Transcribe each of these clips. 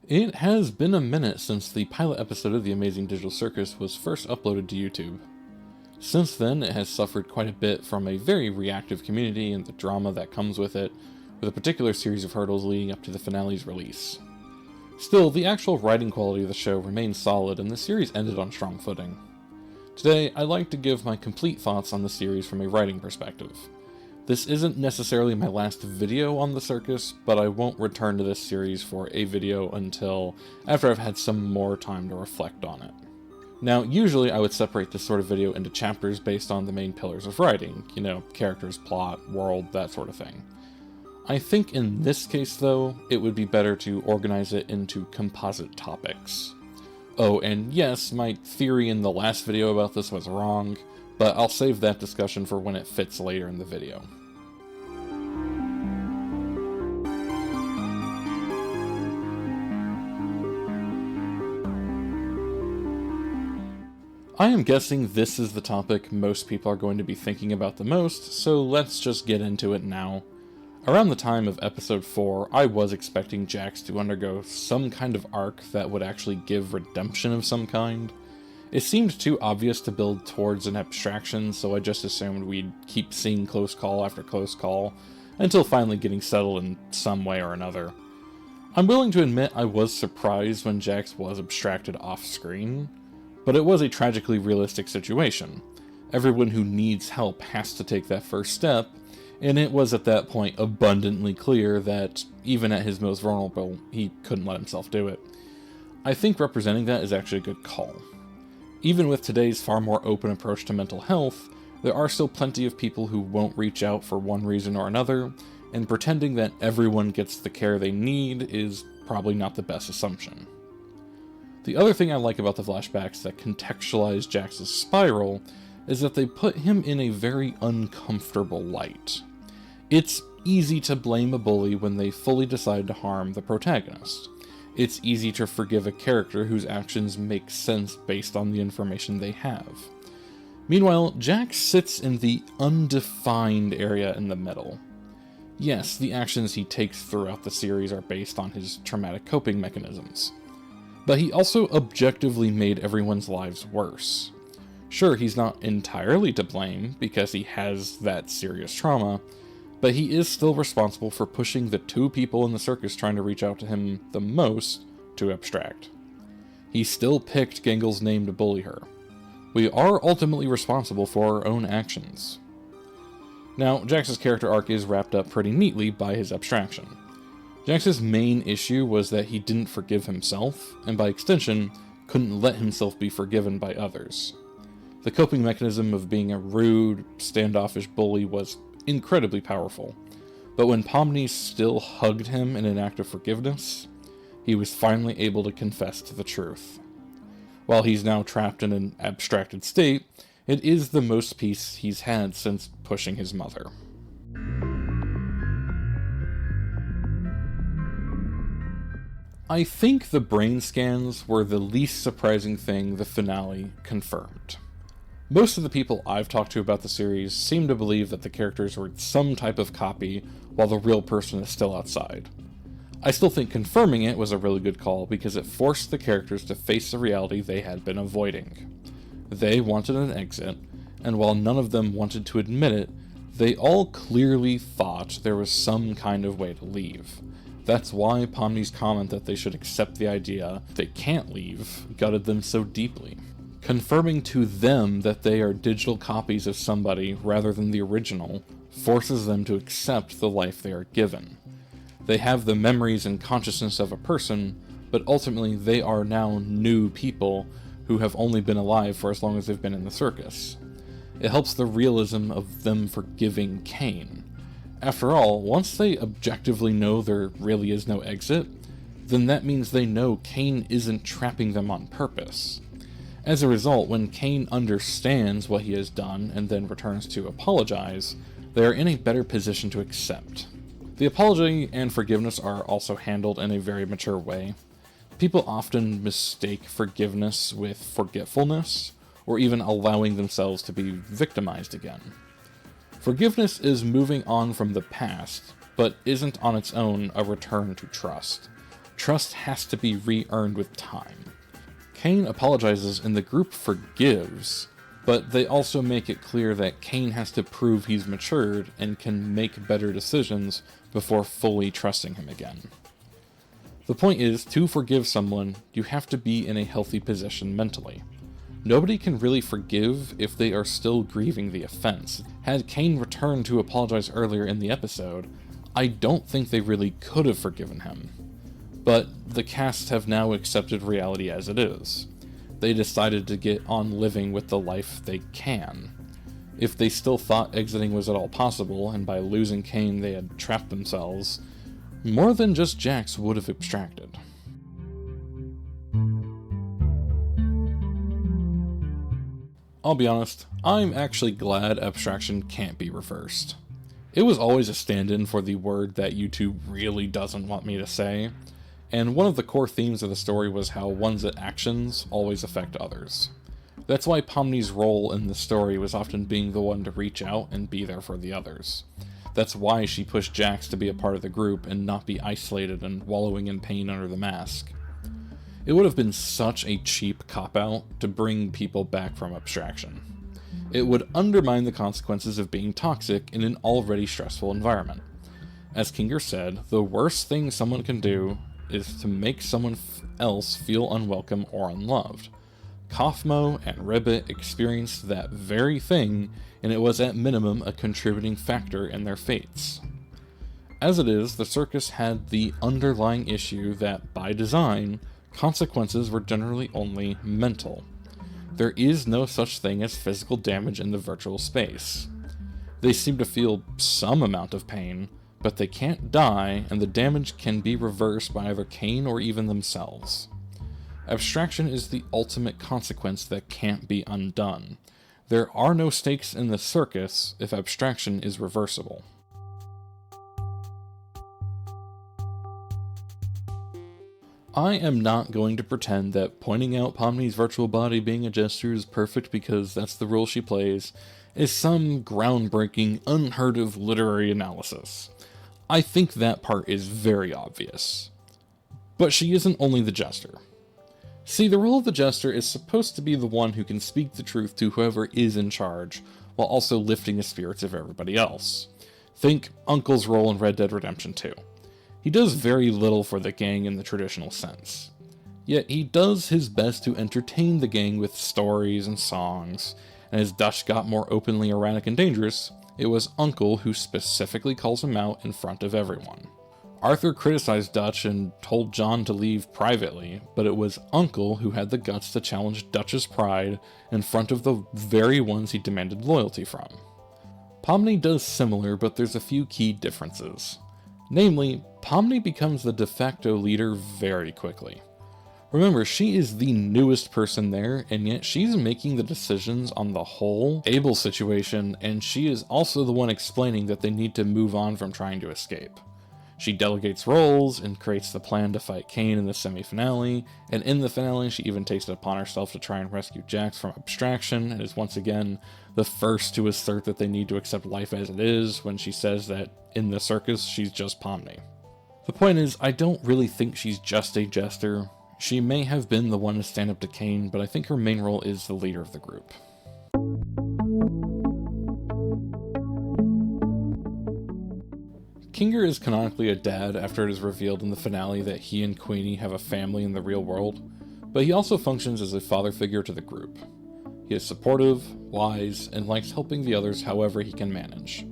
It has been a minute since the pilot episode of the Amazing Digital Circus was first uploaded to YouTube. Since then, it has suffered quite a bit from a very reactive community and the drama that comes with it, with a particular series of hurdles leading up to the finale's release. Still, the actual writing quality of the show remains solid, and the series ended on strong footing. Today, I'd like to give my complete thoughts on the series from a writing perspective. This isn't necessarily my last video on the circus, but I won't return to this series for a video until after I've had some more time to reflect on it. Now, usually I would separate this sort of video into chapters based on the main pillars of writing, characters, plot, world, that sort of thing. I think in this case, though, it would be better to organize it into composite topics. Oh, and yes, my theory in the last video about this was wrong, but I'll save that discussion for when it fits later in the video. I am guessing this is the topic most people are going to be thinking about the most, so let's just get into it now. Around the time of episode 4, I was expecting Jax to undergo some kind of arc that would actually give redemption of some kind. It seemed too obvious to build towards an abstraction, so I just assumed we'd keep seeing close call after close call, until finally getting settled in some way or another. I'm willing to admit I was surprised when Jax was abstracted off-screen, but it was a tragically realistic situation. Everyone who needs help has to take that first step, and it was at that point abundantly clear that, even at his most vulnerable, he couldn't let himself do it. I think representing that is actually a good call. Even with today's far more open approach to mental health, there are still plenty of people who won't reach out for one reason or another, and pretending that everyone gets the care they need is probably not the best assumption. The other thing I like about the flashbacks that contextualize Jax's spiral is that they put him in a very uncomfortable light. It's easy to blame a bully when they fully decide to harm the protagonist. It's easy to forgive a character whose actions make sense based on the information they have. Meanwhile, Jax sits in the undefined area in the middle. Yes, the actions he takes throughout the series are based on his traumatic coping mechanisms, but he also objectively made everyone's lives worse. Sure, he's not entirely to blame because he has that serious trauma, but he is still responsible for pushing the two people in the circus trying to reach out to him the most to abstract. He still picked Gangel's name to bully her. We are ultimately responsible for our own actions. Now, Jax's character arc is wrapped up pretty neatly by his abstraction. Jax's main issue was that he didn't forgive himself, and by extension, couldn't let himself be forgiven by others. The coping mechanism of being a rude, standoffish bully was incredibly powerful, but when Pomni still hugged him in an act of forgiveness, he was finally able to confess to the truth. While he's now trapped in an abstracted state, it is the most peace he's had since pushing his mother. I think the brain scans were the least surprising thing the finale confirmed. Most of the people I've talked to about the series seem to believe that the characters were some type of copy while the real person is still outside. I still think confirming it was a really good call because it forced the characters to face the reality they had been avoiding. They wanted an exit, and while none of them wanted to admit it, they all clearly thought there was some kind of way to leave. That's why Pomni's comment that they should accept the idea they can't leave gutted them so deeply. Confirming to them that they are digital copies of somebody rather than the original forces them to accept the life they are given. They have the memories and consciousness of a person, but ultimately they are now new people who have only been alive for as long as they've been in the circus. It helps the realism of them forgiving Kane. After all, once they objectively know there really is no exit, then that means they know Kane isn't trapping them on purpose. As a result, when Kane understands what he has done and then returns to apologize, they are in a better position to accept. The apology and forgiveness are also handled in a very mature way. People often mistake forgiveness with forgetfulness, or even allowing themselves to be victimized again. Forgiveness is moving on from the past, but isn't on its own a return to trust. Trust has to be re-earned with time. Kane apologizes and the group forgives, but they also make it clear that Kane has to prove he's matured and can make better decisions before fully trusting him again. The point is, to forgive someone, you have to be in a healthy position mentally. Nobody can really forgive if they are still grieving the offense. Had Kane returned to apologize earlier in the episode, I don't think they really could have forgiven him. But the cast have now accepted reality as it is. They decided to get on living with the life they can. If they still thought exiting was at all possible, and by losing Kane they had trapped themselves, more than just Jax would have abstracted. I'll be honest, I'm actually glad abstraction can't be reversed. It was always a stand-in for the word that YouTube really doesn't want me to say, and one of the core themes of the story was how one's actions always affect others. That's why Pomni's role in the story was often being the one to reach out and be there for the others. That's why she pushed Jax to be a part of the group and not be isolated and wallowing in pain under the mask. It would have been such a cheap cop-out to bring people back from abstraction. It would undermine the consequences of being toxic in an already stressful environment. As Kinger said, the worst thing someone can do is to make someone else feel unwelcome or unloved. Kaufmo and Ribbit experienced that very thing, and it was at minimum a contributing factor in their fates. As it is, the circus had the underlying issue that, by design, consequences were generally only mental. There is no such thing as physical damage in the virtual space. They seem to feel some amount of pain, but they can't die, and the damage can be reversed by either Kane or even themselves. Abstraction is the ultimate consequence that can't be undone. There are no stakes in the circus if abstraction is reversible. I am not going to pretend that pointing out Pomni's virtual body being a jester is perfect because that's the role she plays, is some groundbreaking, unheard of literary analysis. I think that part is very obvious. But she isn't only the jester. See, the role of the jester is supposed to be the one who can speak the truth to whoever is in charge, while also lifting the spirits of everybody else. Think Uncle's role in Red Dead Redemption 2. He does very little for the gang in the traditional sense. Yet he does his best to entertain the gang with stories and songs, and as Dutch got more openly erratic and dangerous, it was Uncle who specifically calls him out in front of everyone. Arthur criticized Dutch and told John to leave privately, but it was Uncle who had the guts to challenge Dutch's pride in front of the very ones he demanded loyalty from. Pomni does similar, but there's a few key differences. Namely, Pomni becomes the de facto leader very quickly. Remember, she is the newest person there, and yet she's making the decisions on the whole Abel situation, and she is also the one explaining that they need to move on from trying to escape. She delegates roles and creates the plan to fight Kane in the semi-finale, and in the finale she even takes it upon herself to try and rescue Jax from abstraction, and is once again the first to assert that they need to accept life as it is when she says that in the circus she's just Pomni. The point is, I don't really think she's just a jester. She may have been the one to stand up to Kane, but I think her main role is the leader of the group. Kinger is canonically a dad after it is revealed in the finale that he and Queenie have a family in the real world, but he also functions as a father figure to the group. He is supportive, wise, and likes helping the others however he can manage.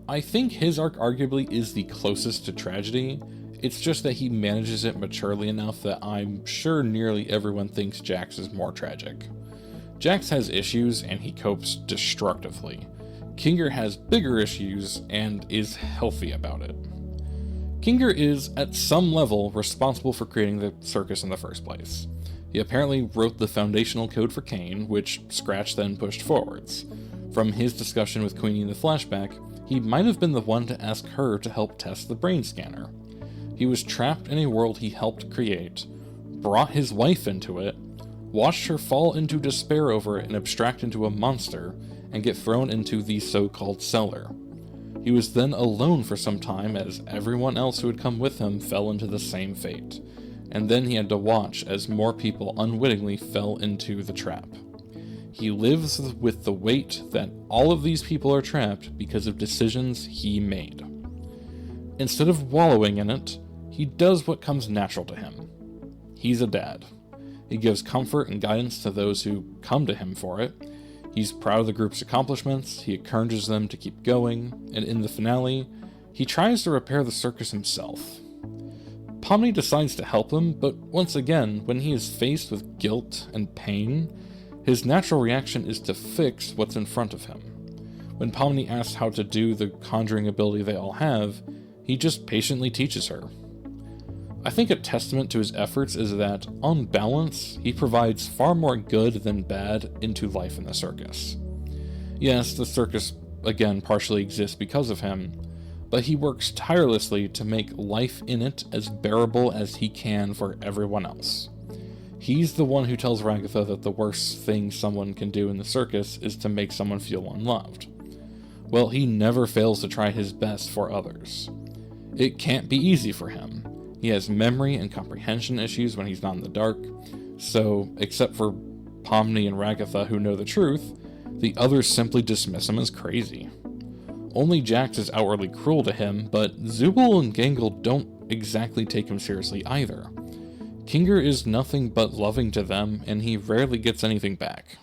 I think his arc arguably is the closest to tragedy. It's just that he manages it maturely enough that I'm sure nearly everyone thinks Jax is more tragic. Jax has issues and he copes destructively. Kinger has bigger issues and is healthy about it. Kinger is, at some level, responsible for creating the circus in the first place. He apparently wrote the foundational code for Kane, which Scratch then pushed forwards. From his discussion with Queenie in the flashback, he might have been the one to ask her to help test the brain scanner. He was trapped in a world he helped create, brought his wife into it, watched her fall into despair over it and abstract into a monster, and get thrown into the so-called cellar. He was then alone for some time as everyone else who had come with him fell into the same fate, and then he had to watch as more people unwittingly fell into the trap. He lives with the weight that all of these people are trapped because of decisions he made. Instead of wallowing in it, he does what comes natural to him. He's a dad. He gives comfort and guidance to those who come to him for it. He's proud of the group's accomplishments, he encourages them to keep going, and in the finale, he tries to repair the circus himself. Pomni decides to help him, but once again, when he is faced with guilt and pain, his natural reaction is to fix what's in front of him. When Pomni asks how to do the conjuring ability they all have, he just patiently teaches her. I think a testament to his efforts is that, on balance, he provides far more good than bad into life in the circus. Yes, the circus, again, partially exists because of him, but he works tirelessly to make life in it as bearable as he can for everyone else. He's the one who tells Ragatha that the worst thing someone can do in the circus is to make someone feel unloved. Well, he never fails to try his best for others. It can't be easy for him. He has memory and comprehension issues when he's not in the dark, so, except for Pomni and Ragatha who know the truth, the others simply dismiss him as crazy. Only Jax is outwardly cruel to him, but Zubul and Gangle don't exactly take him seriously either. Kinger is nothing but loving to them, and he rarely gets anything back.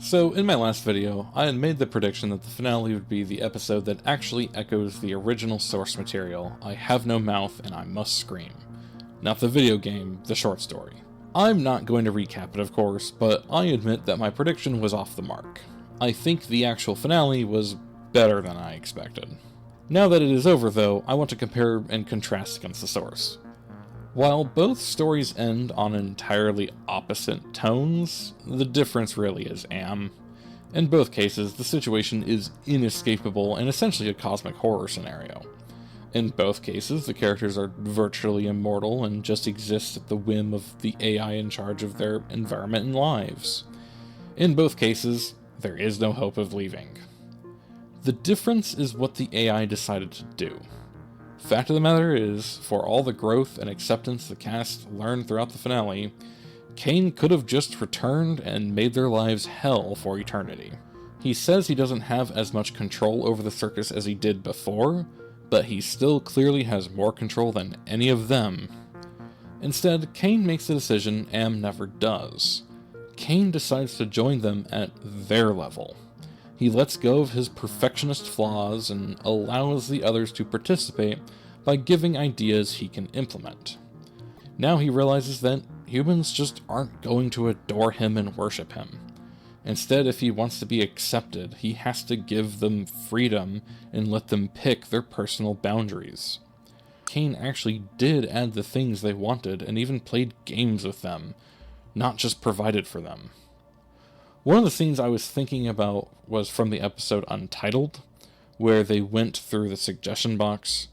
So, in my last video, I had made the prediction that the finale would be the episode that actually echoes the original source material, I Have No Mouth and I Must Scream. Not the video game, the short story. I'm not going to recap it, of course, but I admit that my prediction was off the mark. I think the actual finale was better than I expected. Now that it is over, though, I want to compare and contrast against the source. While both stories end on entirely opposite tones, the difference really is In both cases, the situation is inescapable and essentially a cosmic horror scenario. In both cases, the characters are virtually immortal and just exist at the whim of the AI in charge of their environment and lives. In both cases, there is no hope of leaving. The difference is what the AI decided to do. Fact of the matter is, for all the growth and acceptance the cast learned throughout the finale, Kane could have just returned and made their lives hell for eternity. He says he doesn't have as much control over the circus as he did before, but he still clearly has more control than any of them. Instead, Kane makes the decision Am never does. Kane decides to join them at their level. He lets go of his perfectionist flaws and allows the others to participate by giving ideas he can implement. Now he realizes that humans just aren't going to adore him and worship him. Instead, if he wants to be accepted, he has to give them freedom and let them pick their personal boundaries. Kane actually did add the things they wanted and even played games with them, not just provided for them. One of the scenes I was thinking about was from the episode Untitled, where they went through the suggestion box.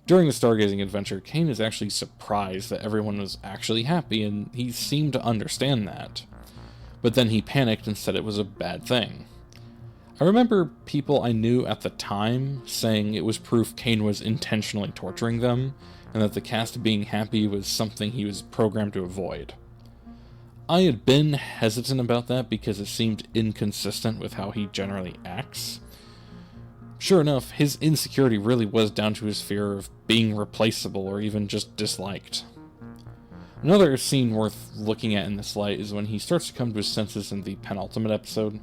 During the stargazing adventure, Kane is actually surprised that everyone was actually happy, and he seemed to understand that. But then he panicked and said it was a bad thing. I remember people I knew at the time saying it was proof Kane was intentionally torturing them, and that the cast being happy was something he was programmed to avoid. I had been hesitant about that because it seemed inconsistent with how he generally acts. Sure enough, his insecurity really was down to his fear of being replaceable or even just disliked. Another scene worth looking at in this light is when he starts to come to his senses in the penultimate episode.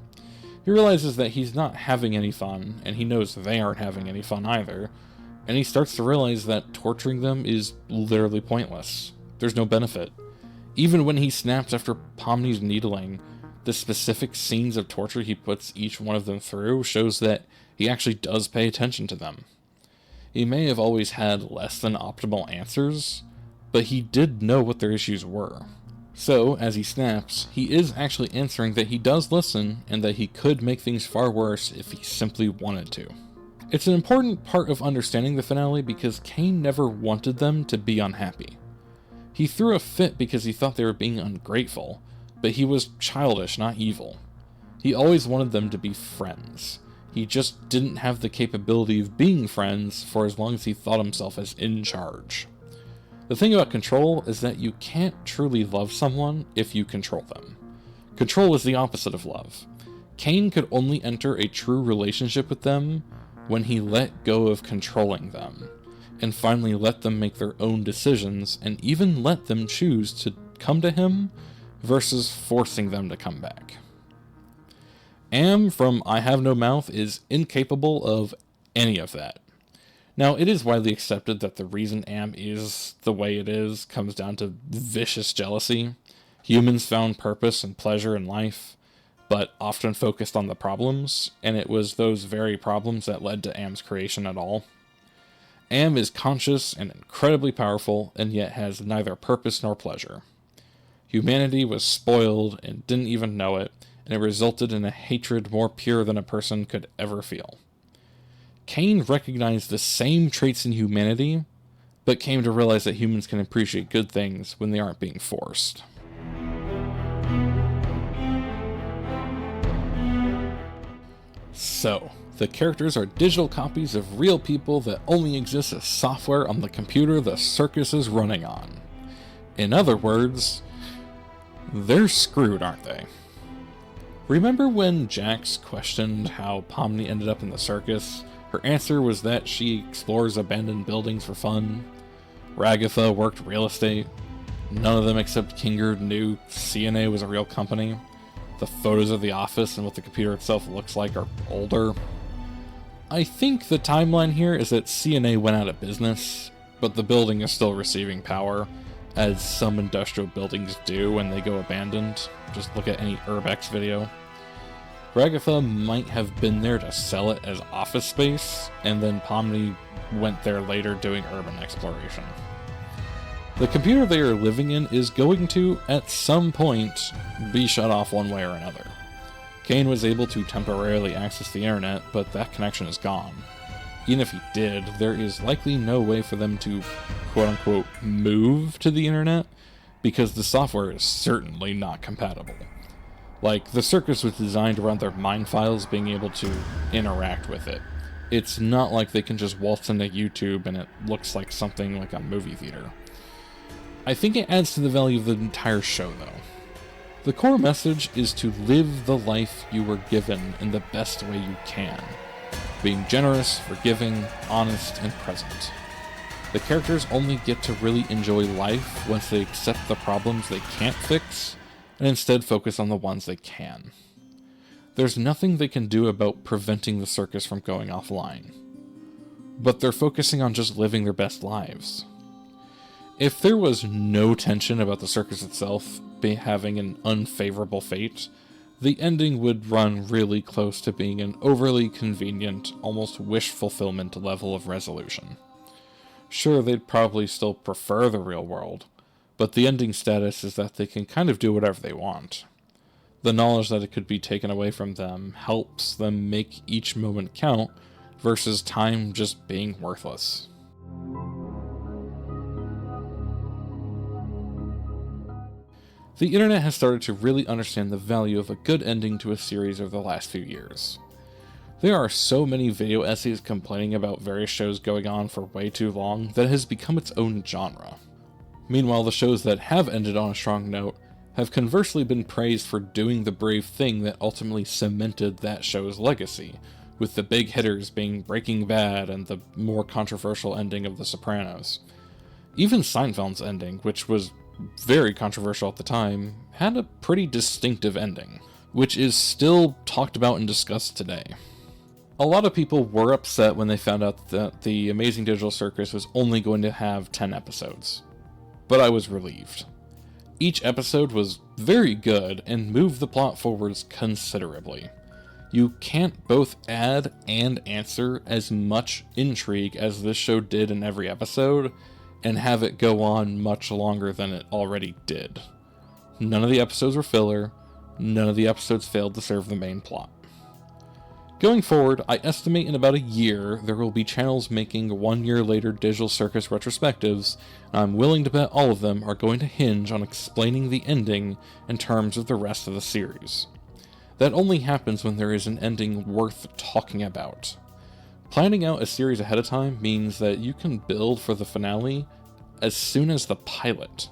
He realizes that he's not having any fun, and he knows they aren't having any fun either, and he starts to realize that torturing them is literally pointless. There's no benefit. Even when he snaps after Pomni's needling, the specific scenes of torture he puts each one of them through shows that he actually does pay attention to them. He may have always had less than optimal answers, but he did know what their issues were. So, as he snaps, he is actually answering that he does listen and that he could make things far worse if he simply wanted to. It's an important part of understanding the finale because Kane never wanted them to be unhappy. He threw a fit because he thought they were being ungrateful, but he was childish, not evil. He always wanted them to be friends. He just didn't have the capability of being friends for as long as he thought himself as in charge. The thing about control is that you can't truly love someone if you control them. Control is the opposite of love. Cain could only enter a true relationship with them when he let go of controlling them, and finally let them make their own decisions, and even let them choose to come to him versus forcing them to come back. Am from I Have No Mouth is incapable of any of that. Now, it is widely accepted that the reason Am is the way it is comes down to vicious jealousy. Humans found purpose and pleasure in life, but often focused on the problems, and it was those very problems that led to Am's creation at all. Am is conscious and incredibly powerful, and yet has neither purpose nor pleasure. Humanity was spoiled and didn't even know it, and it resulted in a hatred more pure than a person could ever feel. Cain recognized the same traits in humanity, but came to realize that humans can appreciate good things when they aren't being forced. So, the characters are digital copies of real people that only exist as software on the computer the circus is running on. In other words, they're screwed, aren't they? Remember when Jax questioned how Pomni ended up in the circus? Her answer was that she explores abandoned buildings for fun. Ragatha worked real estate. None of them except Kingard knew CNA was a real company. The photos of the office and what the computer itself looks like are older. I think the timeline here is that CNA went out of business, but the building is still receiving power, as some industrial buildings do when they go abandoned. Just look at any Urbex video. Ragatha might have been there to sell it as office space, and then Pomni went there later doing urban exploration. The computer they are living in is going to, at some point, be shut off one way or another. Cain was able to temporarily access the internet, but that connection is gone. Even if he did, there is likely no way for them to, quote-unquote, move to the internet, because the software is certainly not compatible. Like, the circus was designed around their mind files being able to interact with it. It's not like they can just waltz into YouTube and it looks like something like a movie theater. I think it adds to the value of the entire show, though. The core message is to live the life you were given in the best way you can. Being generous, forgiving, honest, and present. The characters only get to really enjoy life once they accept the problems they can't fix, and instead focus on the ones they can. There's nothing they can do about preventing the circus from going offline, but they're focusing on just living their best lives. If there was no tension about the circus itself having an unfavorable fate, the ending would run really close to being an overly convenient, almost wish fulfillment level of resolution. Sure, they'd probably still prefer the real world, but the ending status is that they can kind of do whatever they want. The knowledge that it could be taken away from them helps them make each moment count, versus time just being worthless. The internet has started to really understand the value of a good ending to a series over the last few years. There are so many video essays complaining about various shows going on for way too long that it has become its own genre. Meanwhile, the shows that have ended on a strong note have conversely been praised for doing the brave thing that ultimately cemented that show's legacy, with the big hitters being Breaking Bad and the more controversial ending of The Sopranos. Even Seinfeld's ending, which was very controversial at the time, had a pretty distinctive ending, which is still talked about and discussed today. A lot of people were upset when they found out that the Amazing Digital Circus was only going to have 10 episodes. But I was relieved. Each episode was very good and moved the plot forwards considerably. You can't both add and answer as much intrigue as this show did in every episode, and have it go on much longer than it already did. None of the episodes were filler, none of the episodes failed to serve the main plot. Going forward, I estimate in about a year there will be channels making 1 year later Digital Circus retrospectives, and I'm willing to bet all of them are going to hinge on explaining the ending in terms of the rest of the series. That only happens when there is an ending worth talking about. Planning out a series ahead of time means that you can build for the finale as soon as the pilot.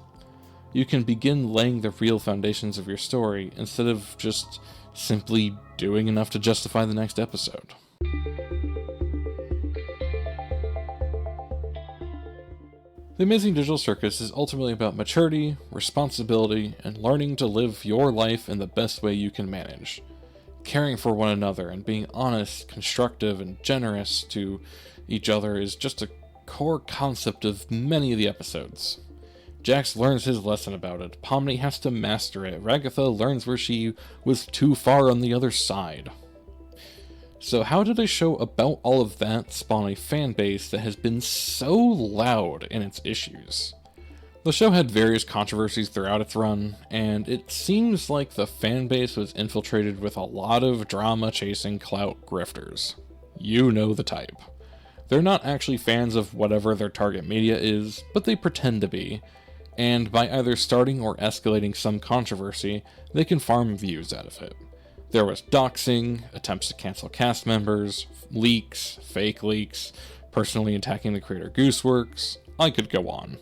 You can begin laying the real foundations of your story instead of just simply doing enough to justify the next episode. The Amazing Digital Circus is ultimately about maturity, responsibility, and learning to live your life in the best way you can manage. Caring for one another and being honest, constructive, and generous to each other is just a core concept of many of the episodes. Jax learns his lesson about it, Pomni has to master it, Ragatha learns where she was too far on the other side. So how did a show about all of that spawn a fan base that has been so loud in its issues? The show had various controversies throughout its run, and it seems like the fan base was infiltrated with a lot of drama-chasing clout grifters. You know the type. They're not actually fans of whatever their target media is, but they pretend to be, and by either starting or escalating some controversy, they can farm views out of it. There was doxing, attempts to cancel cast members, leaks, fake leaks, personally attacking the creator Gooseworks. I could go on.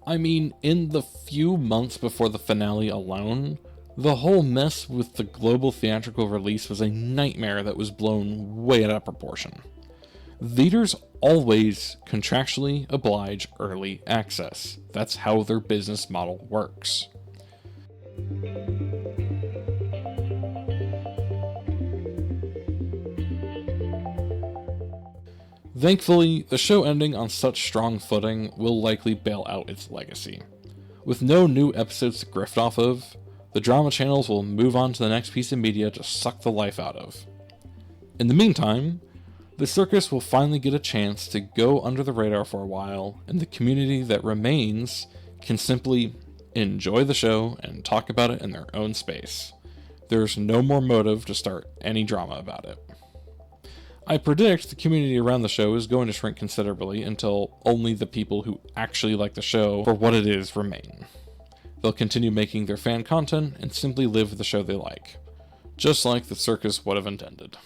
I mean, in the few months before the finale alone, the whole mess with the global theatrical release was a nightmare that was blown way out of proportion. Theaters always contractually oblige early access. That's how their business model works. Thankfully, the show ending on such strong footing will likely bail out its legacy. With no new episodes to grift off of, the drama channels will move on to the next piece of media to suck the life out of. In the meantime, the circus will finally get a chance to go under the radar for a while, and the community that remains can simply enjoy the show and talk about it in their own space. There's no more motive to start any drama about it. I predict the community around the show is going to shrink considerably until only the people who actually like the show for what it is remain. They'll continue making their fan content and simply live the show they like, just like the circus would have intended.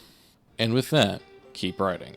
And with that, keep writing.